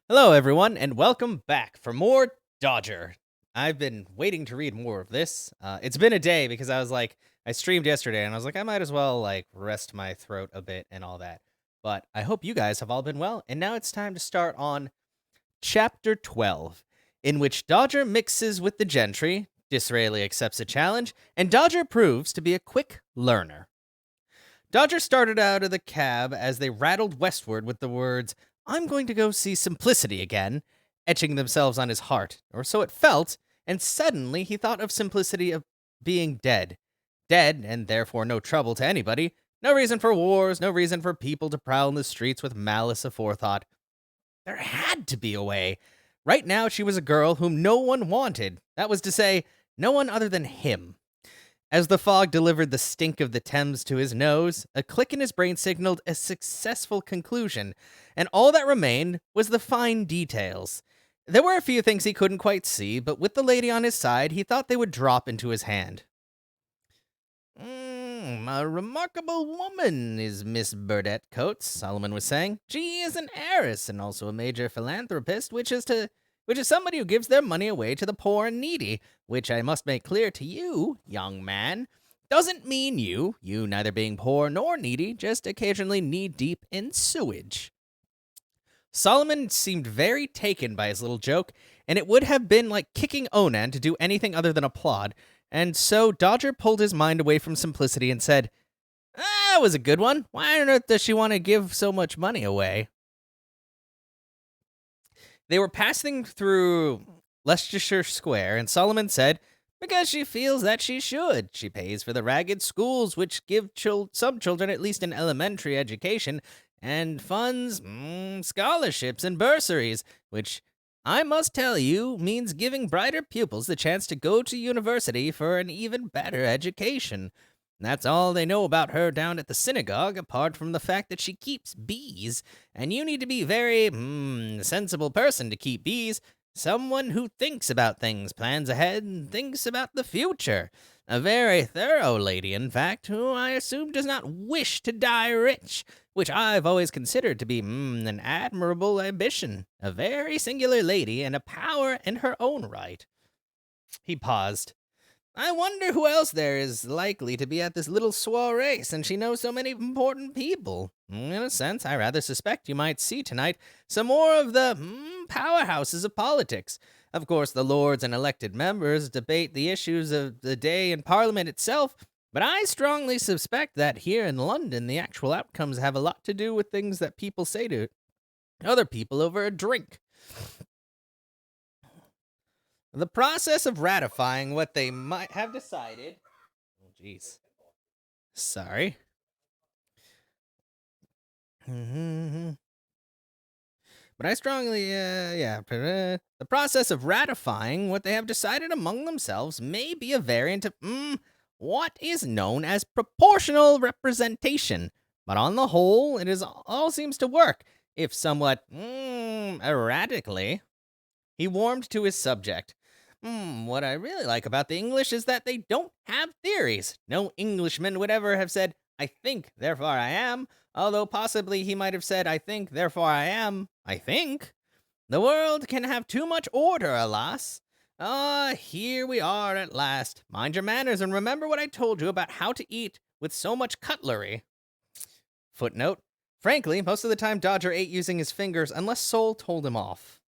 Hello, everyone, and welcome back for more Dodger. I've been waiting to read more of this. It's been a day because I streamed yesterday and I was like, I might as well rest my throat a bit and all that. But I hope you guys have all been well. And now it's time to start on Chapter 12, in which Dodger mixes with the gentry, Disraeli accepts a challenge, and Dodger proves to be a quick learner. Dodger started out of the cab as they rattled westward with the words, I'm going to go see Simplicity again, etching themselves on his heart, or so it felt, and suddenly he thought of Simplicity of being dead. Dead, and therefore no trouble to anybody, no reason for wars, no reason for people to prowl the streets with malice aforethought. There had to be a way. Right now, she was a girl whom no one wanted. That was to say, no one other than him. As the fog delivered the stink of the Thames to his nose, a click in his brain signaled a successful conclusion, and all that remained was the fine details. There were a few things he couldn't quite see, but with the lady on his side, he thought they would drop into his hand. A remarkable woman is Miss Burdett Coates, Solomon was saying. She is an heiress and also a major philanthropist, which is somebody who gives their money away to the poor and needy, which I must make clear to you, young man, doesn't mean you neither being poor nor needy, just occasionally knee-deep in sewage. Solomon seemed very taken by his little joke, and it would have been like kicking Onan to do anything other than applaud, and so Dodger pulled his mind away from Simplicity and said, That was a good one. Why on earth does she want to give so much money away? They were passing through Leicestershire Square, and Solomon said, Because she feels that she should. She pays for the ragged schools, which give some children at least an elementary education, and funds scholarships and bursaries, which I must tell you means giving brighter pupils the chance to go to university for an even better education. That's all they know about her down at the synagogue, apart from the fact that she keeps bees. And you need to be a very, sensible person to keep bees. Someone who thinks about things, plans ahead, and thinks about the future. A very thorough lady, in fact, who I assume does not wish to die rich, which I've always considered to be an admirable ambition. A very singular lady, and a power in her own right. He paused. I wonder who else there is likely to be at this little soiree, since she knows so many important people. In a sense, I rather suspect you might see tonight some more of the powerhouses of politics. Of course, the lords and elected members debate the issues of the day in Parliament itself, but I strongly suspect that here in London, the actual outcomes have a lot to do with things that people say to other people over a drink. The process of ratifying what they might have decided. Oh, jeez. Sorry. But I strongly, the process of ratifying what they have decided among themselves may be a variant of, what is known as proportional representation. But on the whole, all seems to work, if somewhat, erratically. He warmed to his subject. What I really like about the English is that they don't have theories. No Englishman would ever have said, I think, therefore I am, although possibly he might have said, I think, therefore I am, I think. The world can have too much order, alas. Here we are at last. Mind your manners and remember what I told you about how to eat with so much cutlery. Footnote. Frankly, most of the time Dodger ate using his fingers unless Soul told him off.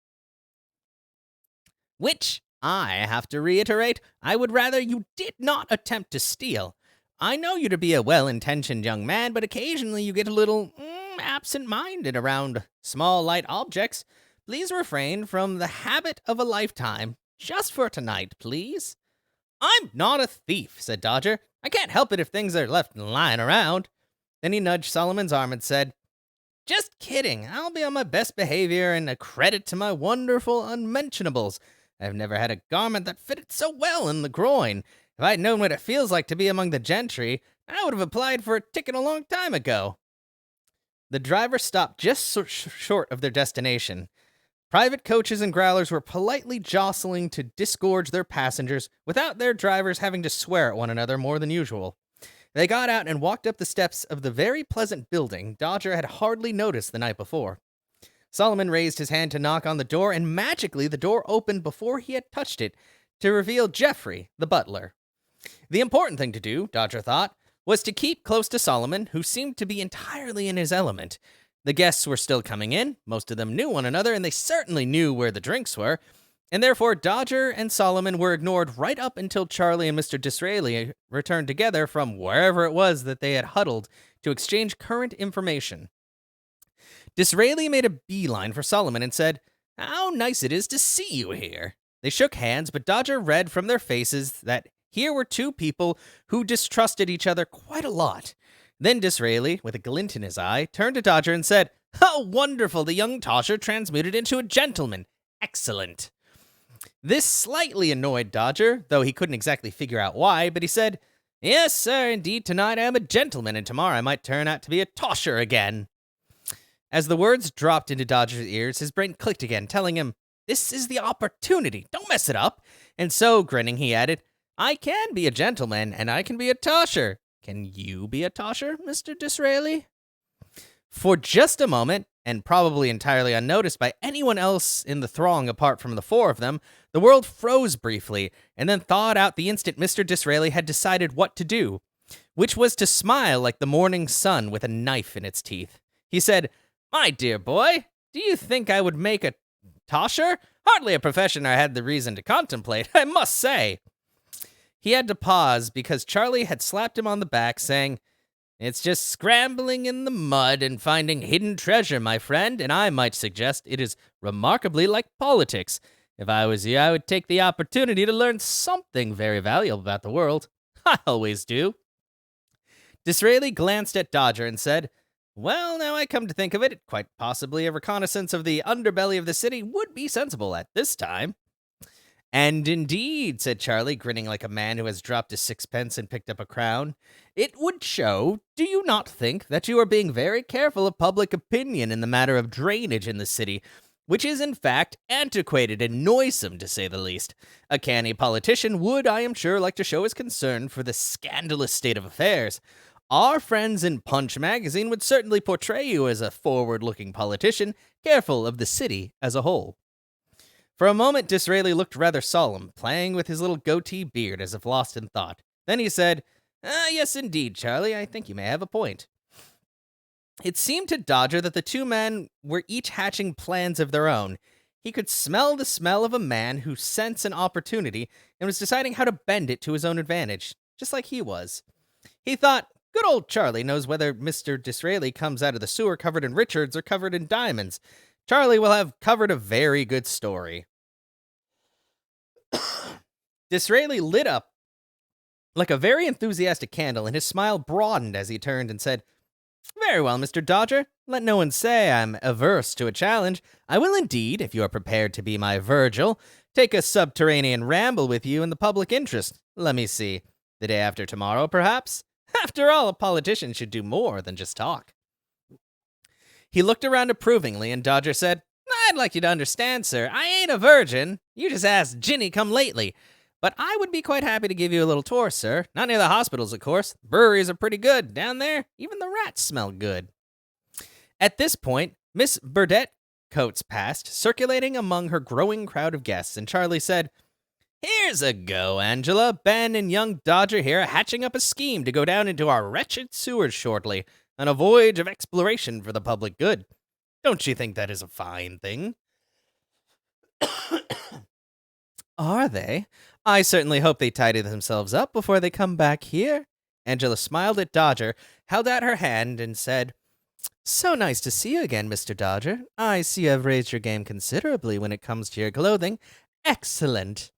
Which, I have to reiterate, I would rather you did not attempt to steal. I know you to be a well-intentioned young man, but occasionally you get a little absent-minded around small, light objects. Please refrain from the habit of a lifetime. Just for tonight, please. I'm not a thief, said Dodger. I can't help it if things are left lying around. Then he nudged Solomon's arm and said, Just kidding. I'll be on my best behavior and a credit to my wonderful unmentionables. I've never had a garment that fitted so well in the groin. If I'd known what it feels like to be among the gentry, I would have applied for a ticket a long time ago. The driver stopped just short of their destination. Private coaches and growlers were politely jostling to disgorge their passengers without their drivers having to swear at one another more than usual. They got out and walked up the steps of the very pleasant building Dodger had hardly noticed the night before. Solomon raised his hand to knock on the door, and magically the door opened before he had touched it to reveal Geoffrey, the butler. The important thing to do, Dodger thought, was to keep close to Solomon, who seemed to be entirely in his element. The guests were still coming in, most of them knew one another, and they certainly knew where the drinks were, and therefore Dodger and Solomon were ignored right up until Charlie and Mr. Disraeli returned together from wherever it was that they had huddled to exchange current information. Disraeli made a beeline for Solomon and said, "How nice it is to see you here." They shook hands, but Dodger read from their faces that here were two people who distrusted each other quite a lot. Then Disraeli, with a glint in his eye, turned to Dodger and said, "How wonderful, the young Dodger transmuted into a gentleman. Excellent." This slightly annoyed Dodger, though he couldn't exactly figure out why, but he said, "Yes, sir, indeed, tonight I am a gentleman, and tomorrow I might turn out to be a tosher again." As the words dropped into Dodger's ears, his brain clicked again, telling him, "This is the opportunity. Don't mess it up." And so, grinning, he added, "I can be a gentleman, and I can be a tosher. Can you be a tosher, Mr. Disraeli?" For just a moment, and probably entirely unnoticed by anyone else in the throng apart from the four of them, the world froze briefly, and then thawed out the instant Mr. Disraeli had decided what to do, which was to smile like the morning sun with a knife in its teeth. He said, "My dear boy, do you think I would make a tosher? Hardly a profession I had the reason to contemplate, I must say." He had to pause because Charlie had slapped him on the back, saying, "It's just scrambling in the mud and finding hidden treasure, my friend, and I might suggest it is remarkably like politics. If I was you, I would take the opportunity to learn something very valuable about the world. I always do." Disraeli glanced at Dodger and said, "Well, now I come to think of it, quite possibly a reconnaissance of the underbelly of the city would be sensible at this time." "And indeed," said Charlie, grinning like a man who has dropped a sixpence and picked up a crown, "it would show, do you not think, that you are being very careful of public opinion in the matter of drainage in the city, which is in fact antiquated and noisome, to say the least. A canny politician would, I am sure, like to show his concern for the scandalous state of affairs. Our friends in Punch magazine would certainly portray you as a forward-looking politician, careful of the city as a whole." For a moment, Disraeli looked rather solemn, playing with his little goatee beard as if lost in thought. Then he said, "Yes, indeed, Charlie, I think you may have a point." It seemed to Dodger that the two men were each hatching plans of their own. He could smell the smell of a man who sensed an opportunity and was deciding how to bend it to his own advantage, just like he was. He thought, good old Charlie knows whether Mr. Disraeli comes out of the sewer covered in Richards or covered in diamonds. Charlie will have covered a very good story. Disraeli lit up like a very enthusiastic candle, and his smile broadened as he turned and said, "Very well, Mr. Dodger. Let no one say I'm averse to a challenge. I will indeed, if you are prepared to be my Virgil, take a subterranean ramble with you in the public interest. Let me see. The day after tomorrow, perhaps? After all, a politician should do more than just talk." He looked around approvingly, and Dodger said, "I'd like you to understand, sir, I ain't a virgin. You just asked Ginny come lately. But I would be quite happy to give you a little tour, sir. Not near the hospitals, of course. Breweries are pretty good. Down there, even the rats smell good." At this point, Miss Burdett Coates passed, circulating among her growing crowd of guests, and Charlie said, "Here's a go, Angela. Ben and young Dodger here are hatching up a scheme to go down into our wretched sewers shortly, on a voyage of exploration for the public good. Don't you think that is a fine thing?" "Are they? I certainly hope they tidy themselves up before they come back here." Angela smiled at Dodger, held out her hand, and said, "So nice to see you again, Mr. Dodger. I see you have raised your game considerably when it comes to your clothing. Excellent."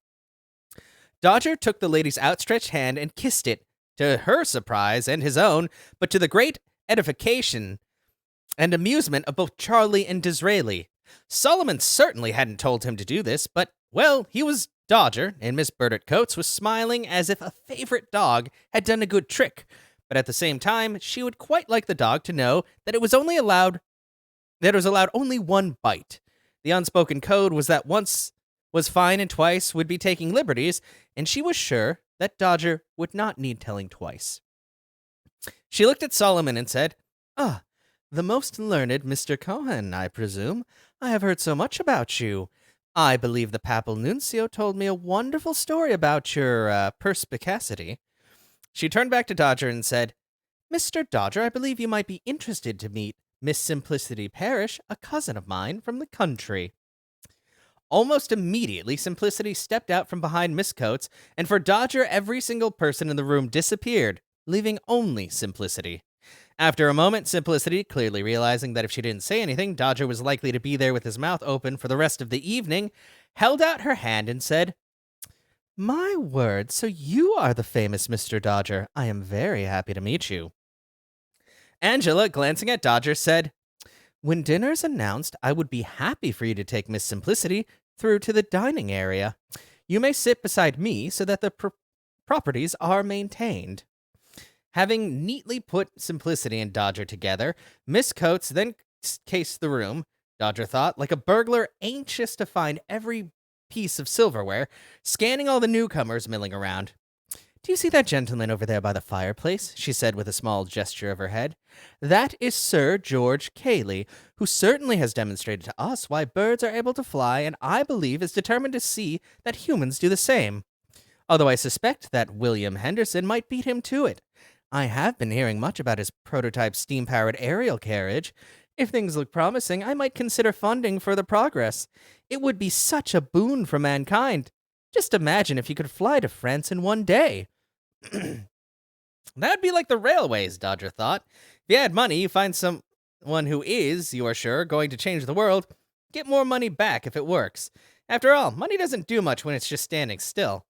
Dodger took the lady's outstretched hand and kissed it, to her surprise and his own, but to the great edification and amusement of both Charlie and Disraeli. Solomon certainly hadn't told him to do this, but, well, he was Dodger, and Miss Burdett Coates was smiling as if a favorite dog had done a good trick, but at the same time, she would quite like the dog to know that it was allowed only one bite. The unspoken code was that once was fine and twice would be taking liberties, and she was sure that Dodger would not need telling twice. She looked at Solomon and said, "Ah, the most learned Mr. Cohen, I presume. I have heard so much about you. I believe the papal nuncio told me a wonderful story about your perspicacity. She turned back to Dodger and said, Mr. Dodger, I believe you might be interested to meet Miss Simplicity Parrish, a cousin of mine from the country. Almost immediately, Simplicity stepped out from behind Miss Coates, and for Dodger, every single person in the room disappeared, leaving only Simplicity. After a moment, Simplicity, clearly realizing that if she didn't say anything, Dodger was likely to be there with his mouth open for the rest of the evening, held out her hand and said, My word, so you are the famous Mr. Dodger. I am very happy to meet you. Angela, glancing at Dodger, said, When dinner's announced, I would be happy for you to take Miss Simplicity through to the dining area. You may sit beside me so that the properties are maintained. Having neatly put Simplicity and Dodger together, Miss Coates then cased the room, Dodger thought, like a burglar anxious to find every piece of silverware, scanning all the newcomers milling around. Do you see that gentleman over there by the fireplace? She said with a small gesture of her head. That is Sir George Cayley, who certainly has demonstrated to us why birds are able to fly, and I believe is determined to see that humans do the same. Although I suspect that William Henderson might beat him to it. I have been hearing much about his prototype steam-powered aerial carriage. If things look promising, I might consider funding further progress. It would be such a boon for mankind. Just imagine if you could fly to France in one day. That'd be like the railways, Dodger thought. If you had money, you find someone who is, you are sure, going to change the world, get more money back if it works. After all, money doesn't do much when it's just standing still.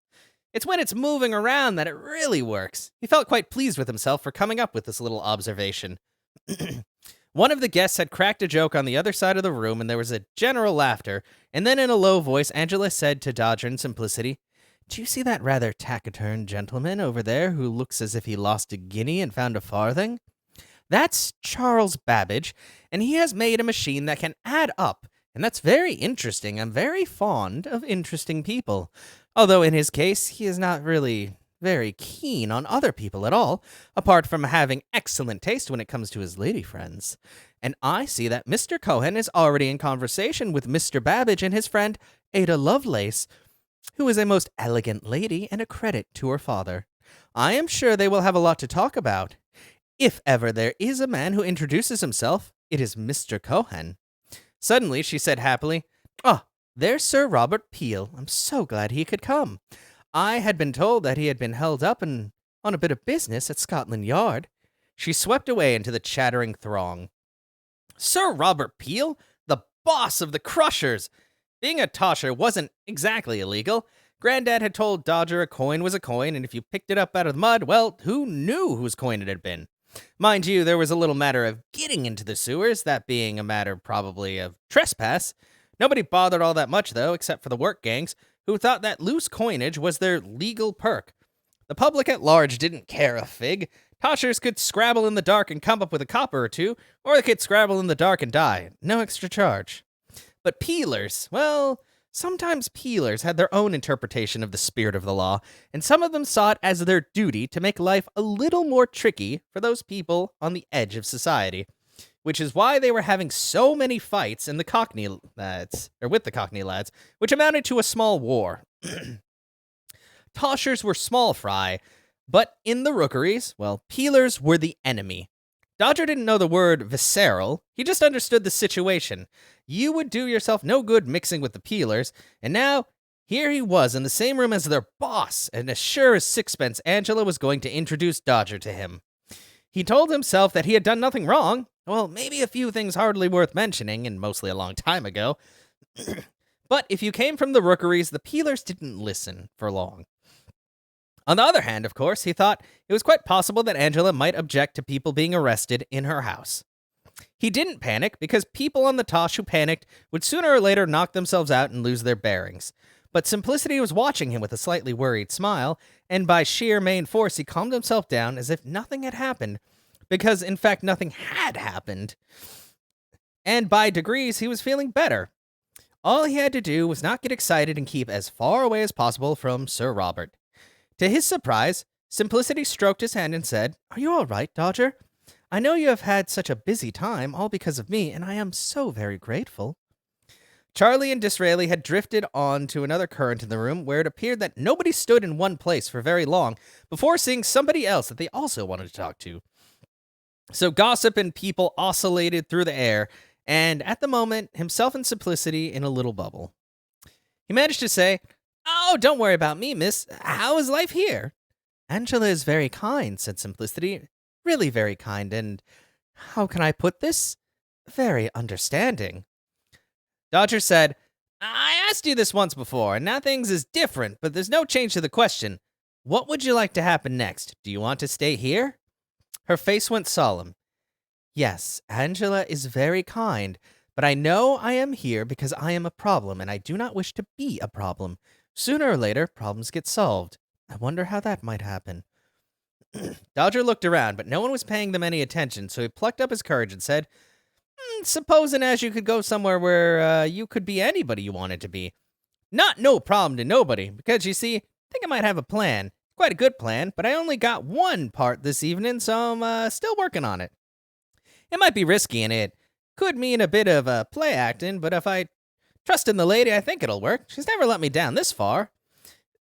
It's when it's moving around that it really works. He felt quite pleased with himself for coming up with this little observation. One of the guests had cracked a joke on the other side of the room, and there was a general laughter, and then in a low voice, Angela said to Dodger in Simplicity, Do you see that rather taciturn gentleman over there who looks as if he lost a guinea and found a farthing? That's Charles Babbage, and he has made a machine that can add up, and that's very interesting. I'm very fond of interesting people. Although in his case, he is not really very keen on other people at all, apart from having excellent taste when it comes to his lady friends. And I see that Mr. Cohen is already in conversation with Mr. Babbage and his friend Ada Lovelace, who is a most elegant lady and a credit to her father. I am sure they will have a lot to talk about. If ever there is a man who introduces himself, it is Mr. Cohen. Suddenly, she said happily, There's Sir Robert Peel. I'm so glad he could come. I had been told that he had been held up on a bit of business at Scotland Yard. She swept away into the chattering throng. Sir Robert Peel? The boss of the Crushers! Being a tosher wasn't exactly illegal. Granddad had told Dodger a coin was a coin, and if you picked it up out of the mud, well, who knew whose coin it had been? Mind you, there was a little matter of getting into the sewers, that being a matter probably of trespass. Nobody bothered all that much, though, except for the work gangs, who thought that loose coinage was their legal perk. The public at large didn't care a fig. Toshers could scrabble in the dark and come up with a copper or two, or they could scrabble in the dark and die. No extra charge. But peelers, well, sometimes peelers had their own interpretation of the spirit of the law, and some of them saw it as their duty to make life a little more tricky for those people on the edge of society. Which is why they were having so many fights with the Cockney lads, which amounted to a small war. Toshers were small fry, but in the rookeries, well, peelers were the enemy. Dodger didn't know the word visceral, he just understood the situation. You would do yourself no good mixing with the peelers, and now, here he was in the same room as their boss, and as sure as sixpence Angela was going to introduce Dodger to him. He told himself that he had done nothing wrong. Well, maybe a few things hardly worth mentioning, and mostly a long time ago. But if you came from the rookeries, the peelers didn't listen for long. On the other hand, of course, he thought it was quite possible that Angela might object to people being arrested in her house. He didn't panic, because people on the Tosh who panicked would sooner or later knock themselves out and lose their bearings. But Simplicity was watching him with a slightly worried smile, and by sheer main force he calmed himself down as if nothing had happened, because in fact nothing had happened. And by degrees he was feeling better. All he had to do was not get excited and keep as far away as possible from Sir Robert. To his surprise, Simplicity stroked his hand and said, Are you all right, Dodger? I know you have had such a busy time, all because of me, and I am so very grateful. Charlie and Disraeli had drifted on to another current in the room where it appeared that nobody stood in one place for very long before seeing somebody else that they also wanted to talk to. So gossip and people oscillated through the air, and at the moment, himself and Simplicity in a little bubble. He managed to say, "Oh, don't worry about me, miss. How is life here?" "Angela is very kind," said Simplicity. "Really very kind, and how can I put this? Very understanding." Dodger said, "I asked you this once before, and now things is different, but there's no change to the question. What would you like to happen next? Do you want to stay here?" Her face went solemn. "Yes, Angela is very kind, but I know I am here because I am a problem, and I do not wish to be a problem. Sooner or later, problems get solved. I wonder how that might happen." Dodger looked around, but no one was paying them any attention, so he plucked up his courage and said, "Supposing as you could go somewhere where you could be anybody you wanted to be. Not no problem to nobody, because you see, I think I might have a plan. Quite a good plan, but I only got one part this evening, so I'm still working on it. It might be risky and it could mean a bit of play acting, but if I trust in the lady, I think it'll work. She's never let me down this far."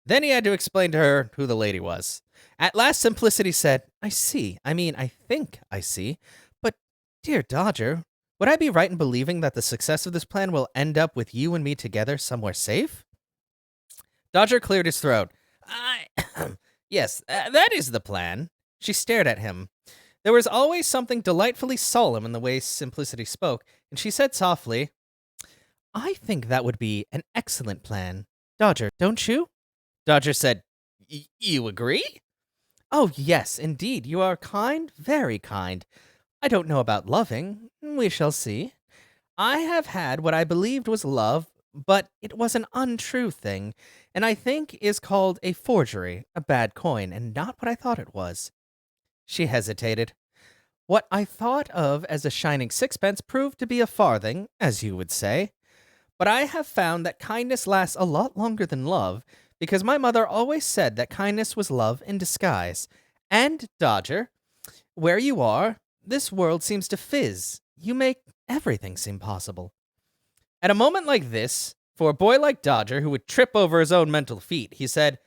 Then he had to explain to her who the lady was. At last, Simplicity said, "I see. I think I see. But, dear Dodger, would I be right in believing that the success of this plan will end up with you and me together somewhere safe?" Dodger cleared his throat. Yes, that is the plan." She stared at him. There was always something delightfully solemn in the way Simplicity spoke, and she said softly, "I think that would be an excellent plan. Dodger, don't you?" Dodger said, You agree?" "Oh, yes, indeed. You are kind, very kind. I don't know about loving. We shall see. I have had what I believed was love, but it was an untrue thing, and I think is called a forgery, a bad coin, and not what I thought it was." She hesitated. "What I thought of as a shining sixpence proved to be a farthing, as you would say. But I have found that kindness lasts a lot longer than love, because my mother always said that kindness was love in disguise. And, Dodger, where you are, this world seems to fizz. You make everything seem possible." At a moment like this, for a boy like Dodger who would trip over his own mental feat, he said,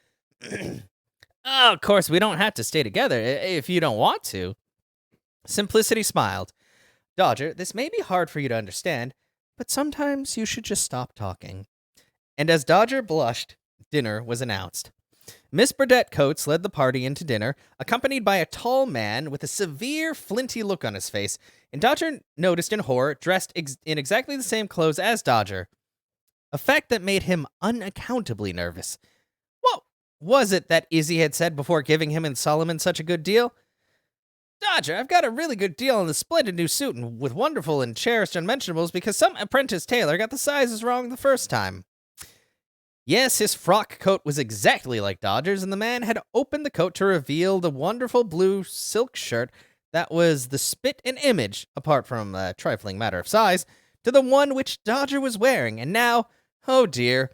"Oh, of course, we don't have to stay together if you don't want to." Simplicity smiled. "Dodger, this may be hard for you to understand, but sometimes you should just stop talking." And as Dodger blushed, dinner was announced. Miss Burdett Coates led the party into dinner, accompanied by a tall man with a severe, flinty look on his face, and Dodger noticed in horror, dressed in exactly the same clothes as Dodger. A fact that made him unaccountably nervous. What was it that Izzy had said before giving him and Solomon such a good deal? "Dodger, I've got a really good deal on this splendid new suit and with wonderful and cherished unmentionables because some apprentice tailor got the sizes wrong the first time." Yes, his frock coat was exactly like Dodger's, and the man had opened the coat to reveal the wonderful blue silk shirt that was the spit and image, apart from a trifling matter of size, to the one which Dodger was wearing, and now, oh dear,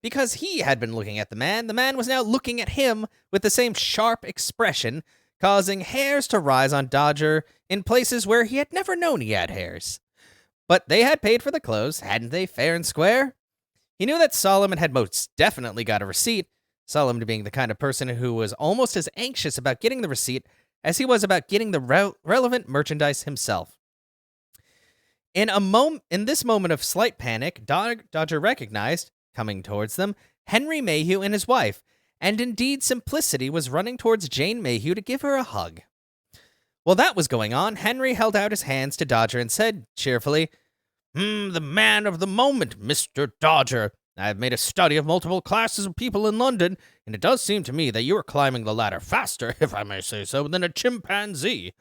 because he had been looking at the man was now looking at him with the same sharp expression, causing hairs to rise on Dodger in places where he had never known he had hairs. But they had paid for the clothes, hadn't they, fair and square? He knew that Solomon had most definitely got a receipt, Solomon being the kind of person who was almost as anxious about getting the receipt as he was about getting the relevant merchandise himself. In this moment of slight panic, Dodger recognized, coming towards them, Henry Mayhew and his wife, and indeed Simplicity was running towards Jane Mayhew to give her a hug. While that was going on, Henry held out his hands to Dodger and said cheerfully, The man of the moment, Mr. Dodger. I have made a study of multiple classes of people in London, and it does seem to me that you are climbing the ladder faster, if I may say so, than a chimpanzee."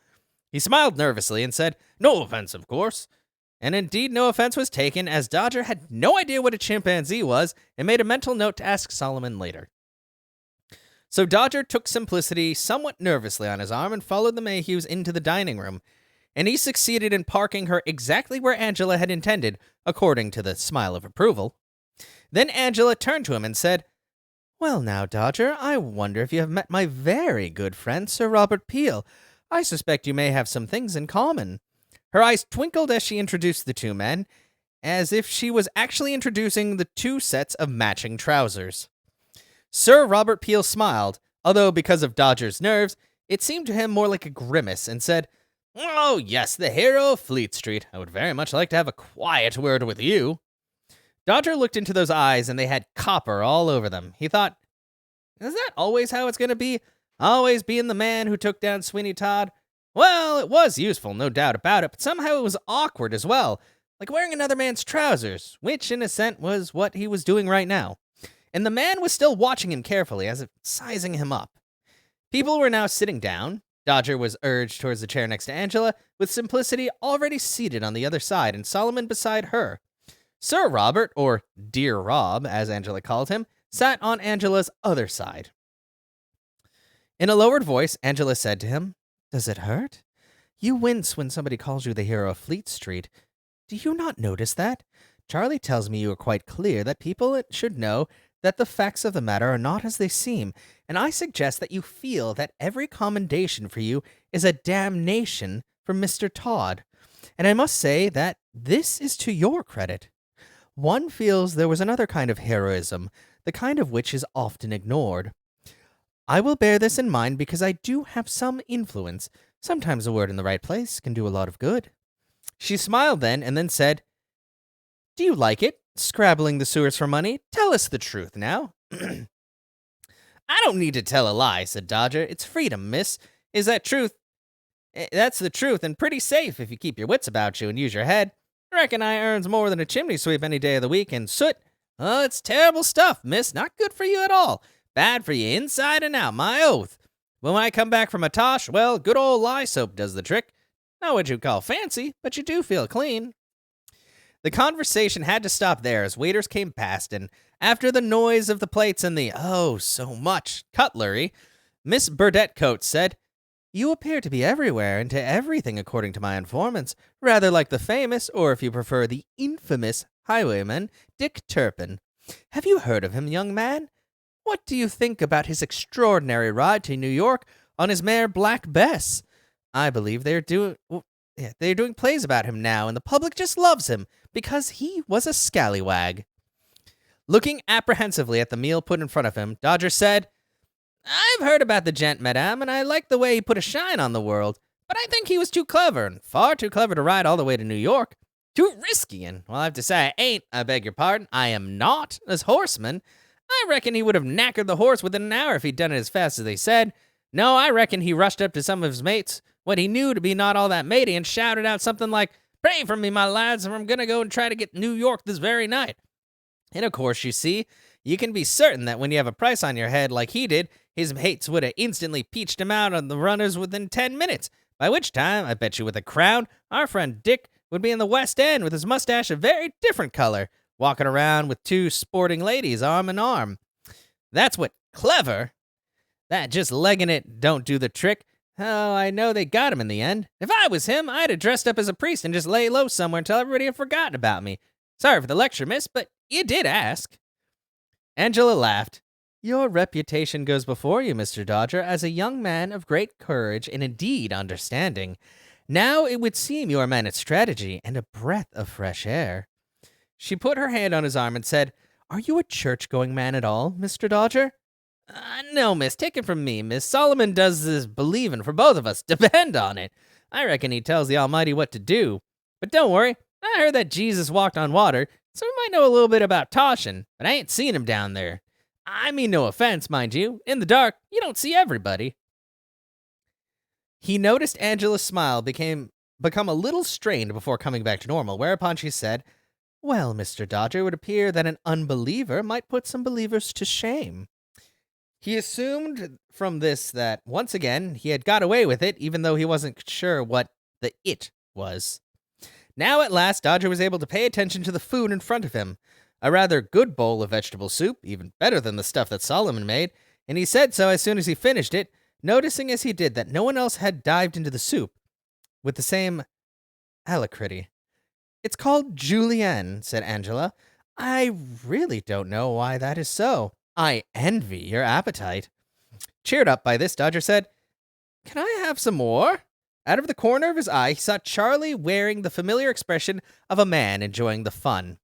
He smiled nervously and said, "No offense, of course." And indeed, no offense was taken, as Dodger had no idea what a chimpanzee was and made a mental note to ask Solomon later. So Dodger took Simplicity somewhat nervously on his arm and followed the Mayhews into the dining room, and he succeeded in parking her exactly where Angela had intended, according to the smile of approval. Then Angela turned to him and said, "Well now, Dodger, I wonder if you have met my very good friend, Sir Robert Peel. I suspect you may have some things in common." Her eyes twinkled as she introduced the two men, as if she was actually introducing the two sets of matching trousers. Sir Robert Peel smiled, although because of Dodger's nerves, it seemed to him more like a grimace, and said, "Oh, yes, the hero of Fleet Street. I would very much like to have a quiet word with you." Dodger looked into those eyes, and they had copper all over them. He thought, is that always how it's going to be? Always being the man who took down Sweeney Todd? Well, it was useful, no doubt about it, but somehow it was awkward as well, like wearing another man's trousers, which, in a sense, was what he was doing right now. And the man was still watching him carefully, as if sizing him up. People were now sitting down. Dodger was urged towards the chair next to Angela, with Simplicity already seated on the other side and Solomon beside her. Sir Robert, or Dear Rob, as Angela called him, sat on Angela's other side. In a lowered voice, Angela said to him, "Does it hurt? You wince when somebody calls you the hero of Fleet Street. Do you not notice that? Charlie tells me you are quite clear that people should know that the facts of the matter are not as they seem, and I suggest that you feel that every commendation for you is a damnation for Mr. Todd. And I must say that this is to your credit. One feels there was another kind of heroism, the kind of which is often ignored. I will bear this in mind because I do have some influence. Sometimes a word in the right place can do a lot of good." She smiled then, and then said, "Do you like it, scrabbling the sewers for money? Tell us the truth now." "I don't need to tell a lie," said Dodger. "It's freedom, miss. Is that truth? That's the truth, and pretty safe if you keep your wits about you and use your head. I reckon I earns more than a chimney sweep any day of the week, and soot, oh, it's terrible stuff, miss. Not good for you at all. Bad for you inside and out, my oath. When I come back from a tosh, well, good old lye soap does the trick. Not what you'd call fancy, but you do feel clean." The conversation had to stop there as waiters came past, and after the noise of the plates and the, oh, so much, cutlery, Miss Burdett Coates said, "You appear to be everywhere and to everything according to my informants, rather like the famous, or if you prefer, the infamous highwayman, Dick Turpin. Have you heard of him, young man? What do you think about his extraordinary ride to New York on his mare Black Bess? I believe they're doing plays about him now, and the public just loves him because he was a scallywag." Looking apprehensively at the meal put in front of him, Dodger said, "I've heard about the gent, madame, and I like the way he put a shine on the world, but I think he was too clever, and far too clever to ride all the way to New York. Too risky, and, well, I have to say I beg your pardon, I am not, as horseman. I reckon he would have knackered the horse within an hour if he'd done it as fast as they said. No, I reckon he rushed up to some of his mates, what he knew to be not all that matey, and shouted out something like, 'Pray for me, my lads, or I'm going to go and try to get New York this very night.' And of course, you see, you can be certain that when you have a price on your head like he did, his mates would have instantly peached him out on the runners within 10 minutes, by which time, I bet you with a crown, our friend Dick would be in the West End with his mustache a very different color, walking around with two sporting ladies arm in arm. That's what clever. That just legging it don't do the trick. Oh, I know they got him in the end. If I was him, I'd have dressed up as a priest and just lay low somewhere until everybody had forgotten about me. Sorry for the lecture, miss, but you did ask." Angela laughed. "Your reputation goes before you, Mr. Dodger, as a young man of great courage and indeed understanding. Now it would seem you are a man at strategy and a breath of fresh air." She put her hand on his arm and said, "Are you a church-going man at all, Mr. Dodger?" No, miss, take it from me, miss. Solomon does this believing for both of us, depend on it. I reckon he tells the Almighty what to do. But don't worry, I heard that Jesus walked on water, so we might know a little bit about Toshin, but I ain't seen him down there. I mean no offense, mind you. In the dark, you don't see everybody." He noticed Angela's smile become a little strained before coming back to normal, whereupon she said, "Well, Mr. Dodger, it would appear that an unbeliever might put some believers to shame." He assumed from this that, once again, he had got away with it, even though he wasn't sure what the "it" was. Now, at last, Dodger was able to pay attention to the food in front of him. A rather good bowl of vegetable soup, even better than the stuff that Solomon made, and he said so as soon as he finished it, noticing as he did that no one else had dived into the soup with the same alacrity. "It's called julienne," said Angela. "I really don't know why that is so. I envy your appetite." Cheered up by this, Dodger said, "Can I have some more?" Out of the corner of his eye, he saw Charlie wearing the familiar expression of a man enjoying the fun.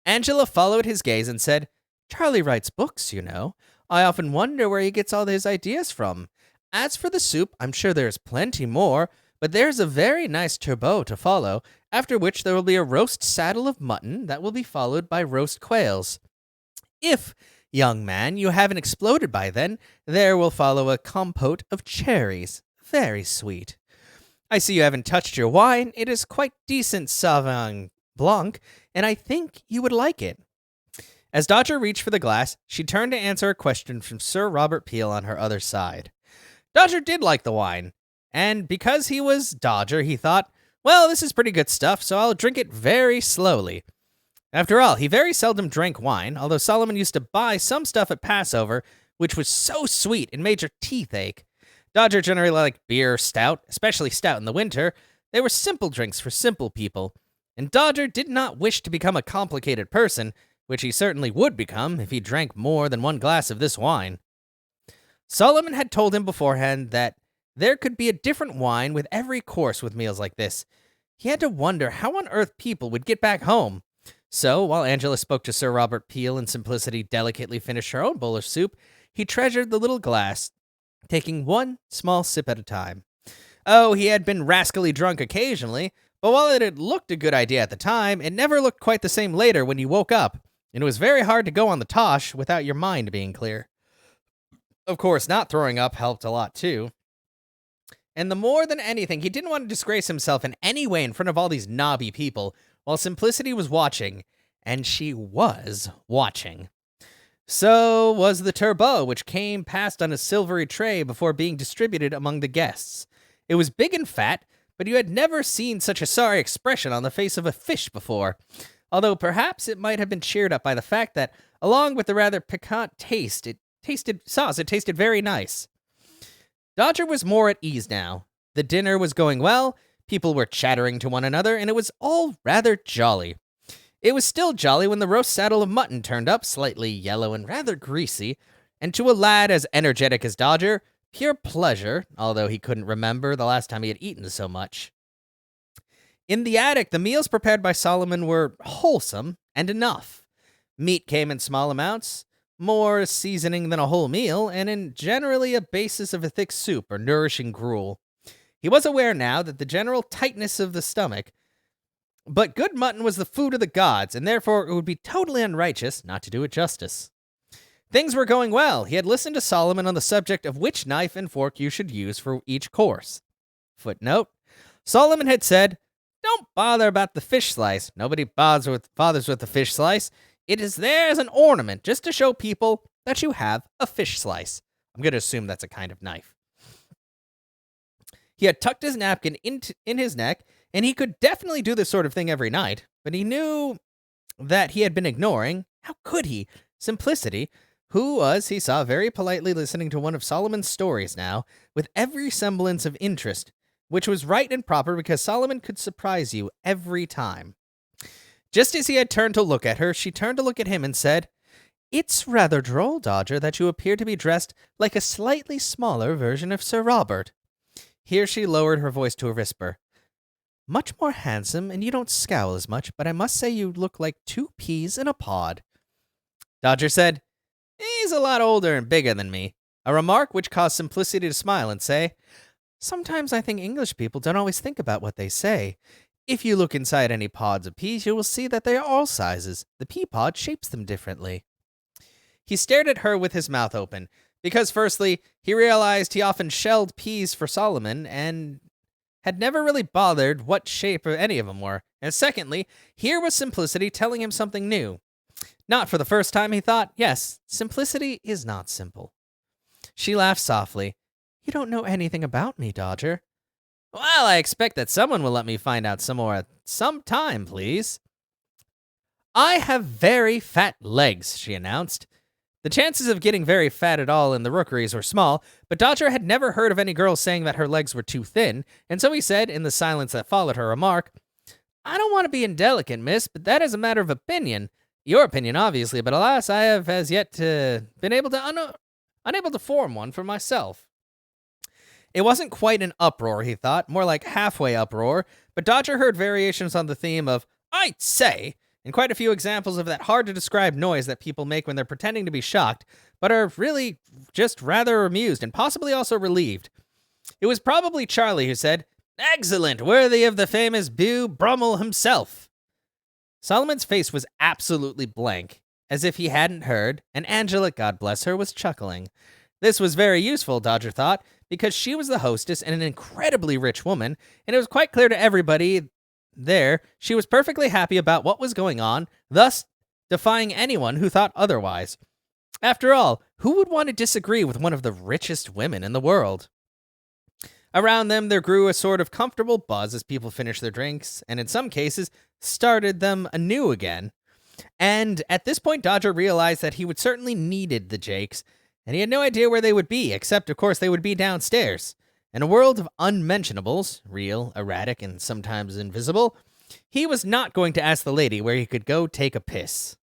Angela followed his gaze and said, "Charlie writes books, you know. I often wonder where he gets all his ideas from. As for the soup, I'm sure there's plenty more, but there's a very nice turbot to follow, after which there will be a roast saddle of mutton that will be followed by roast quails. If, young man, you haven't exploded by then, there will follow a compote of cherries. Very sweet. I see you haven't touched your wine. It is quite decent Sauvignon Blanc, and I think you would like it." As Dodger reached for the glass, she turned to answer a question from Sir Robert Peel on her other side. Dodger did like the wine, and because he was Dodger, he thought, well, this is pretty good stuff, so I'll drink it very slowly. After all, he very seldom drank wine, although Solomon used to buy some stuff at Passover, which was so sweet it made your teeth ache. Dodger generally liked beer or stout, especially stout in the winter. They were simple drinks for simple people, and Dodger did not wish to become a complicated person, which he certainly would become if he drank more than one glass of this wine. Solomon had told him beforehand that there could be a different wine with every course with meals like this. He had to wonder how on earth people would get back home. So, while Angela spoke to Sir Robert Peel and Simplicity delicately finished her own bowl of soup, he treasured the little glass, taking one small sip at a time. Oh, he had been rascally drunk occasionally, but while it had looked a good idea at the time, it never looked quite the same later when you woke up, and it was very hard to go on the tosh without your mind being clear. Of course, not throwing up helped a lot too. And the more than anything, he didn't want to disgrace himself in any way in front of all these knobby people, while Simplicity was watching, and she was watching. So was the turbot, which came past on a silvery tray before being distributed among the guests. It was big and fat, but you had never seen such a sorry expression on the face of a fish before, although perhaps it might have been cheered up by the fact that, along with the rather piquant taste, it tasted very nice. Dodger was more at ease now. The dinner was going well, people were chattering to one another, and it was all rather jolly. It was still jolly when the roast saddle of mutton turned up, slightly yellow and rather greasy, and to a lad as energetic as Dodger, pure pleasure, although he couldn't remember the last time he had eaten so much. In the attic, the meals prepared by Solomon were wholesome and enough. Meat came in small amounts, more seasoning than a whole meal, and in generally a basis of a thick soup or nourishing gruel. He was aware now that the general tightness of the stomach, but good mutton was the food of the gods, and therefore it would be totally unrighteous not to do it justice. Things were going well. He had listened to Solomon on the subject of which knife and fork you should use for each course. Footnote: Solomon had said, "Don't bother about the fish slice. Nobody bothers with the fish slice. It is there as an ornament, just to show people that you have a fish slice." I'm going to assume that's a kind of knife. He had tucked his napkin in his neck, and he could definitely do this sort of thing every night, but he knew that he had been ignoring, how could he, Simplicity, who was, he saw, very politely listening to one of Solomon's stories now, with every semblance of interest, which was right and proper because Solomon could surprise you every time. Just as he had turned to look at her, she turned to look at him and said, "It's rather droll, Dodger, that you appear to be dressed like a slightly smaller version of Sir Robert." Here she lowered her voice to a whisper. "Much more handsome, and you don't scowl as much, but I must say you look like 2 peas in a pod." Dodger said, "He's a lot older and bigger than me," a remark which caused Simplicity to smile and say, "Sometimes I think English people don't always think about what they say. If you look inside any pods of peas, you will see that they are all sizes. The pea pod shapes them differently." He stared at her with his mouth open, because firstly, he realized he often shelled peas for Solomon, and had never really bothered what shape any of them were, and secondly, here was Simplicity telling him something new. Not for the first time, he thought, yes, Simplicity is not simple. She laughed softly. "You don't know anything about me, Dodger." "Well, I expect that someone will let me find out some more at some time, please." "I have very fat legs," she announced. The chances of getting very fat at all in the rookeries were small, but Dodger had never heard of any girl saying that her legs were too thin, and so he said, in the silence that followed her remark, "I don't want to be indelicate, miss, but that is a matter of opinion. Your opinion, obviously, but alas, I have as yet been unable to form one for myself." It wasn't quite an uproar, he thought, more like halfway uproar, but Dodger heard variations on the theme of, "I'd say," and quite a few examples of that hard to describe noise that people make when they're pretending to be shocked, but are really just rather amused and possibly also relieved. It was probably Charlie who said, "Excellent, worthy of the famous Beau Brummel himself." Solomon's face was absolutely blank, as if he hadn't heard, and Angela, God bless her, was chuckling. This was very useful, Dodger thought, because she was the hostess and an incredibly rich woman, and it was quite clear to everybody there she was perfectly happy about what was going on, thus defying anyone who thought otherwise. After all, who would want to disagree with one of the richest women in the world? Around them, there grew a sort of comfortable buzz as people finished their drinks, and in some cases, started them anew again. And at this point, Dodger realized that he would certainly needed the Jakes, and he had no idea where they would be, except, of course, they would be downstairs. In a world of unmentionables, real, erratic, and sometimes invisible, he was not going to ask the lady where he could go take a piss.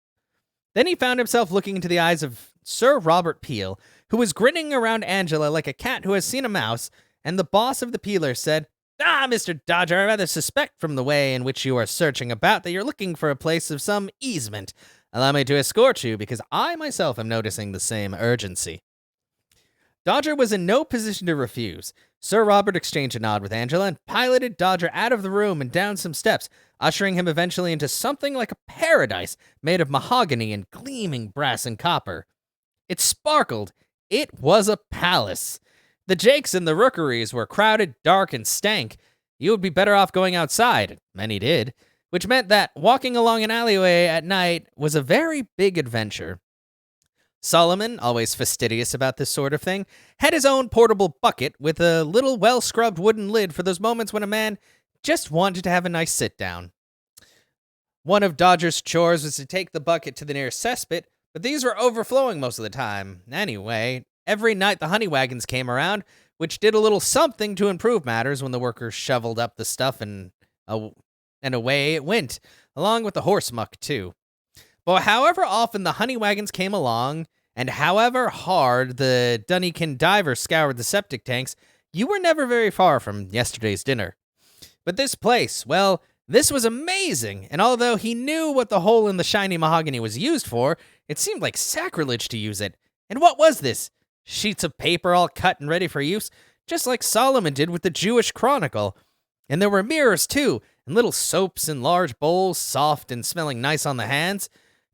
Then he found himself looking into the eyes of Sir Robert Peel, who was grinning around Angela like a cat who has seen a mouse, and the boss of the Peelers said, "Ah, Mr. Dodger, I rather suspect from the way in which you are searching about that you're looking for a place of some easement. Allow me to escort you, because I myself am noticing the same urgency." Dodger was in no position to refuse. Sir Robert exchanged a nod with Angela and piloted Dodger out of the room and down some steps, ushering him eventually into something like a paradise made of mahogany and gleaming brass and copper. It sparkled. It was a palace. The Jakes and the rookeries were crowded, dark, and stank. You would be better off going outside. Many did. Which meant that walking along an alleyway at night was a very big adventure. Solomon, always fastidious about this sort of thing, had his own portable bucket with a little well-scrubbed wooden lid for those moments when a man just wanted to have a nice sit-down. One of Dodger's chores was to take the bucket to the nearest cesspit, but these were overflowing most of the time. Anyway, every night the honey wagons came around, which did a little something to improve matters when the workers shoveled up the stuff and away it went, along with the horse muck, too. But however often the honey wagons came along, and however hard the Dunnikin diver scoured the septic tanks, you were never very far from yesterday's dinner. But this place, well, this was amazing, and although he knew what the hole in the shiny mahogany was used for, it seemed like sacrilege to use it. And what was this? Sheets of paper all cut and ready for use, just like Solomon did with the Jewish Chronicle. And there were mirrors, too, and little soaps in large bowls, soft and smelling nice on the hands.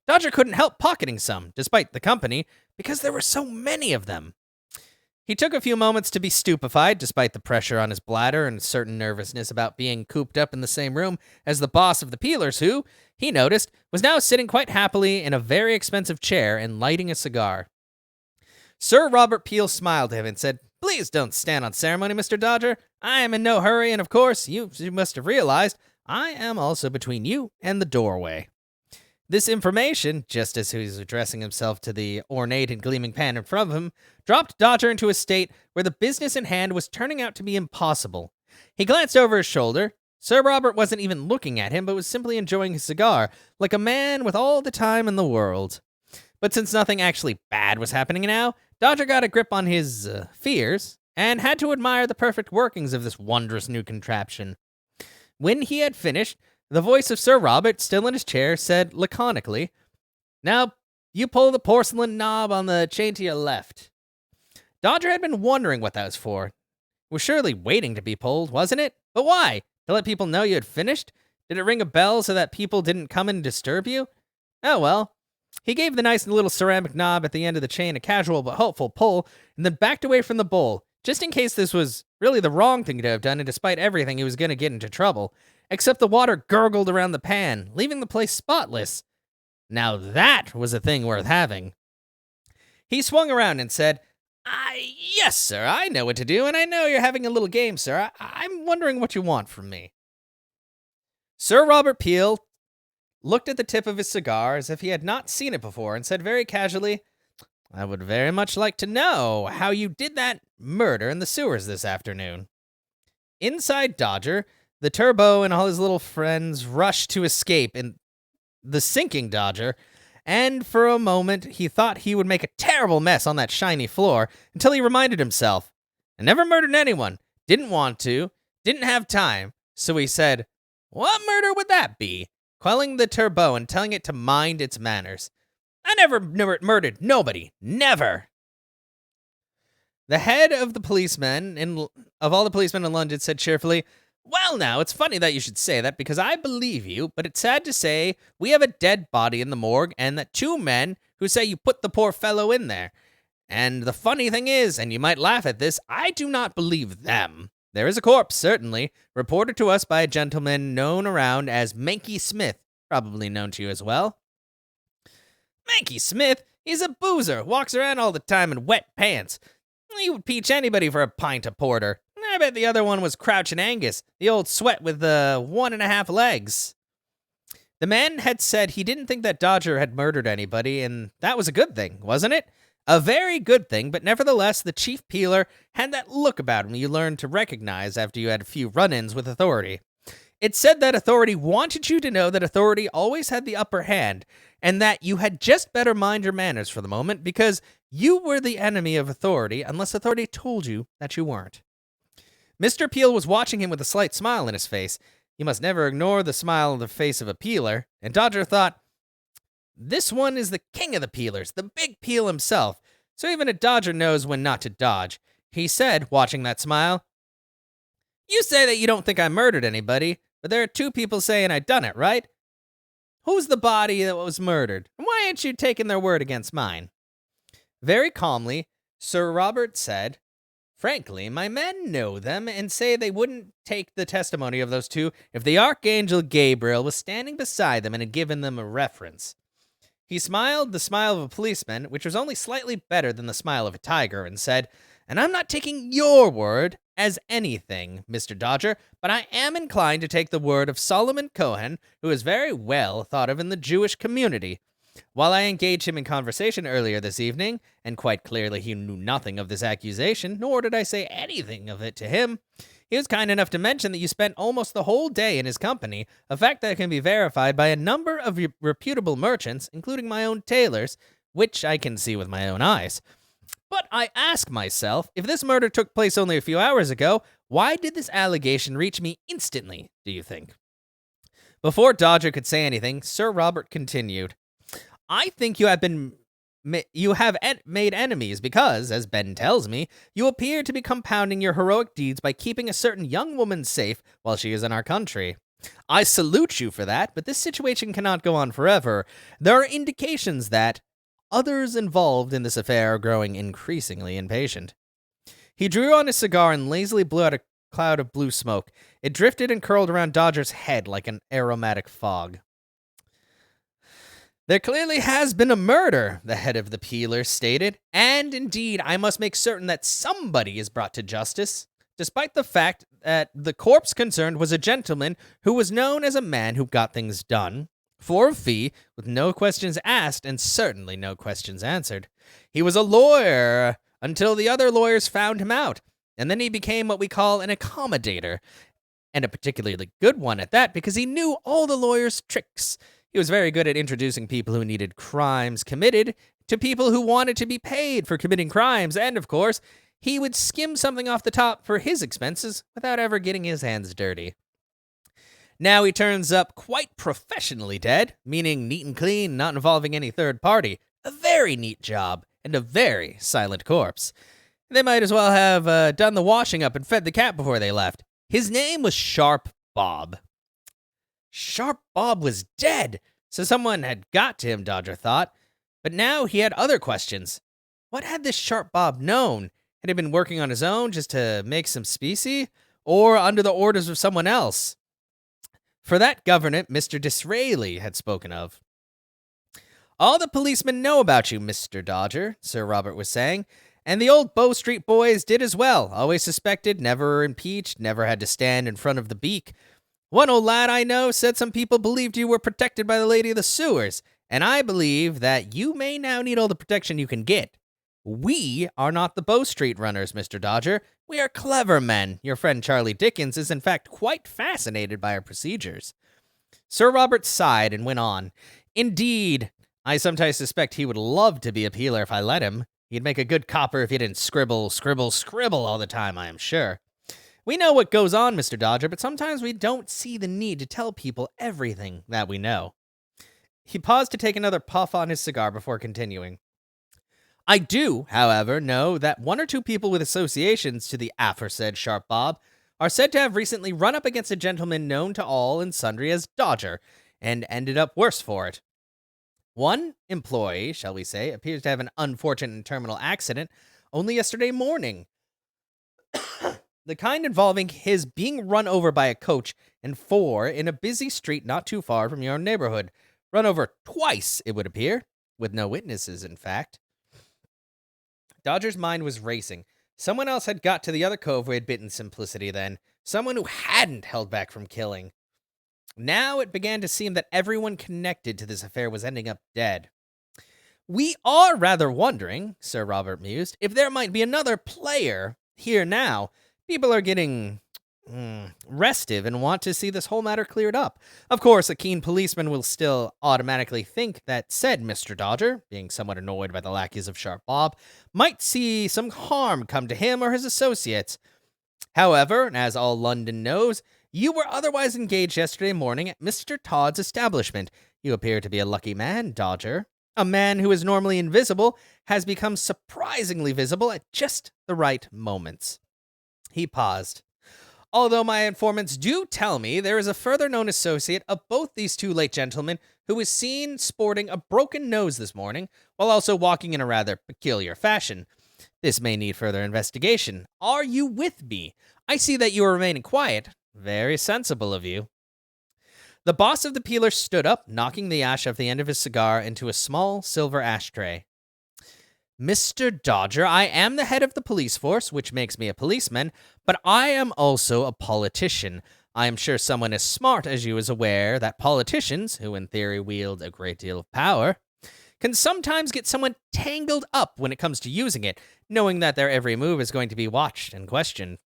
Dodger couldn't help pocketing some, despite the company, because there were so many of them. He took a few moments to be stupefied, despite the pressure on his bladder and certain nervousness about being cooped up in the same room as the boss of the Peelers who, he noticed, was now sitting quite happily in a very expensive chair and lighting a cigar. Sir Robert Peel smiled to him and said, "Please don't stand on ceremony, Mr. Dodger. I am in no hurry, and of course, you must have realized, I am also between you and the doorway." This information, just as he was addressing himself to the ornate and gleaming pan in front of him, dropped Dodger into a state where the business in hand was turning out to be impossible. He glanced over his shoulder. Sir Robert wasn't even looking at him, but was simply enjoying his cigar, like a man with all the time in the world. But since nothing actually bad was happening now, Dodger got a grip on his fears, and had to admire the perfect workings of this wondrous new contraption. When he had finished, the voice of Sir Robert, still in his chair, said laconically, "Now, you pull the porcelain knob on the chain to your left." Dodger had been wondering what that was for. It was surely waiting to be pulled, wasn't it? But why? To let people know you had finished? Did it ring a bell so that people didn't come and disturb you? Oh well. He gave the nice little ceramic knob at the end of the chain a casual but hopeful pull, and then backed away from the bowl, just in case this was really the wrong thing to have done, and despite everything, he was going to get into trouble. Except the water gurgled around the pan, leaving the place spotless. Now that was a thing worth having. He swung around and said, "Yes, sir, I know what to do, and I know you're having a little game, sir. I'm wondering what you want from me." Sir Robert Peel looked at the tip of his cigar as if he had not seen it before and said very casually, "I would very much like to know how you did that murder in the sewers this afternoon." Inside Dodger, the Turbo and all his little friends rushed to escape in the sinking Dodger, and for a moment he thought he would make a terrible mess on that shiny floor until he reminded himself, I never murdered anyone. Didn't want to. Didn't have time. So he said, what murder would that be? Quelling the turbot and telling it to mind its manners. I never murdered nobody. Never. The head of the policemen of all the policemen in London said cheerfully, well, now, it's funny that you should say that because I believe you, but it's sad to say we have a dead body in the morgue and that two men who say you put the poor fellow in there. And the funny thing is, and you might laugh at this, I do not believe them. There is a corpse, certainly, reported to us by a gentleman known around as Manky Smith, probably known to you as well. Manky Smith? He's a boozer, walks around all the time in wet pants. He would peach anybody for a pint of porter. I bet the other one was Crouchin' Angus, the old sweat with the 1.5 legs. The man had said he didn't think that Dodger had murdered anybody, and that was a good thing, wasn't it? A very good thing, but nevertheless, the chief peeler had that look about him you learned to recognize after you had a few run-ins with authority. It said that authority wanted you to know that authority always had the upper hand, and that you had just better mind your manners for the moment, because you were the enemy of authority unless authority told you that you weren't. Mr. Peel was watching him with a slight smile in his face. You must never ignore the smile on the face of a peeler, and Dodger thought, this one is the king of the peelers, the big Peel himself, so even a dodger knows when not to dodge. He said, watching that smile, you say that you don't think I murdered anybody, but there are two people saying I done it, right? Who's the body that was murdered, and why ain't you taking their word against mine? Very calmly, Sir Robert said, frankly, my men know them and say they wouldn't take the testimony of those two if the Archangel Gabriel was standing beside them and had given them a reference. He smiled the smile of a policeman, which was only slightly better than the smile of a tiger, and said, and I'm not taking your word as anything, Mr. Dodger, but I am inclined to take the word of Solomon Cohen, who is very well thought of in the Jewish community. While I engaged him in conversation earlier this evening, and quite clearly he knew nothing of this accusation, nor did I say anything of it to him, he was kind enough to mention that you spent almost the whole day in his company, a fact that can be verified by a number of reputable merchants, including my own tailors, which I can see with my own eyes. But I ask myself, if this murder took place only a few hours ago, why did this allegation reach me instantly, do you think? Before Dodger could say anything, Sir Robert continued, I think you have made enemies because, as Ben tells me, you appear to be compounding your heroic deeds by keeping a certain young woman safe while she is in our country. I salute you for that, but this situation cannot go on forever. There are indications that others involved in this affair are growing increasingly impatient. He drew on his cigar and lazily blew out a cloud of blue smoke. It drifted and curled around Dodger's head like an aromatic fog. There clearly has been a murder, the head of the peelers stated, and indeed I must make certain that somebody is brought to justice, despite the fact that the corpse concerned was a gentleman who was known as a man who got things done, for a fee, with no questions asked and certainly no questions answered. He was a lawyer until the other lawyers found him out, and then he became what we call an accommodator, and a particularly good one at that because he knew all the lawyers' tricks. He was very good at introducing people who needed crimes committed to people who wanted to be paid for committing crimes, and, of course, he would skim something off the top for his expenses without ever getting his hands dirty. Now he turns up quite professionally dead, meaning neat and clean, not involving any third party. A very neat job, and a very silent corpse. They might as well have done the washing up and fed the cat before they left. His name was Sharp Bob. Sharp Bob was dead, so someone had got to him, Dodger thought. But now he had other questions. What had this Sharp Bob known? Had he been working on his own just to make some specie? Or under the orders of someone else? For that government Mr. Disraeli had spoken of. All the policemen know about you, Mr. Dodger, Sir Robert was saying, and the old Bow Street boys did as well. Always suspected, never impeached, never had to stand in front of the beak. One old lad I know said some people believed you were protected by the Lady of the Sewers, and I believe that you may now need all the protection you can get. We are not the Bow Street runners, Mr. Dodger. We are clever men. Your friend Charlie Dickens is in fact quite fascinated by our procedures. Sir Robert sighed and went on. Indeed, I sometimes suspect he would love to be a peeler if I let him. You'd make a good copper if you didn't scribble, scribble, scribble all the time, I am sure. We know what goes on, Mr. Dodger, but sometimes we don't see the need to tell people everything that we know. He paused to take another puff on his cigar before continuing. I do, however, know that one or two people with associations to the aforesaid Sharp Bob are said to have recently run up against a gentleman known to all and sundry as Dodger, and ended up worse for it. One employee, shall we say, appears to have an unfortunate and terminal accident only yesterday morning. The kind involving his being run over by a coach and four in a busy street not too far from your neighborhood. Run over twice, it would appear, with no witnesses, in fact. Dodger's mind was racing. Someone else had got to the other cove who had bitten Simplicity then. Someone who hadn't held back from killing. Now it began to seem that everyone connected to this affair was ending up dead. We are rather wondering, Sir Robert mused, if there might be another player here now. People are getting restive and want to see this whole matter cleared up. Of course, a keen policeman will still automatically think that said Mr. Dodger, being somewhat annoyed by the lackeys of Sharp Bob, might see some harm come to him or his associates. However, as all London knows, you were otherwise engaged yesterday morning at Mr. Todd's establishment. You appear to be a lucky man, Dodger. A man who is normally invisible has become surprisingly visible at just the right moments. He paused. Although my informants do tell me there is a further known associate of both these two late gentlemen who was seen sporting a broken nose this morning, while also walking in a rather peculiar fashion. This may need further investigation. Are you with me? I see that you are remaining quiet. Very sensible of you. The boss of the peeler stood up, knocking the ash off the end of his cigar into a small silver ashtray. Mr. Dodger, I am the head of the police force, which makes me a policeman, but I am also a politician. I am sure someone as smart as you is aware that politicians, who in theory wield a great deal of power, can sometimes get someone tangled up when it comes to using it, knowing that their every move is going to be watched and questioned.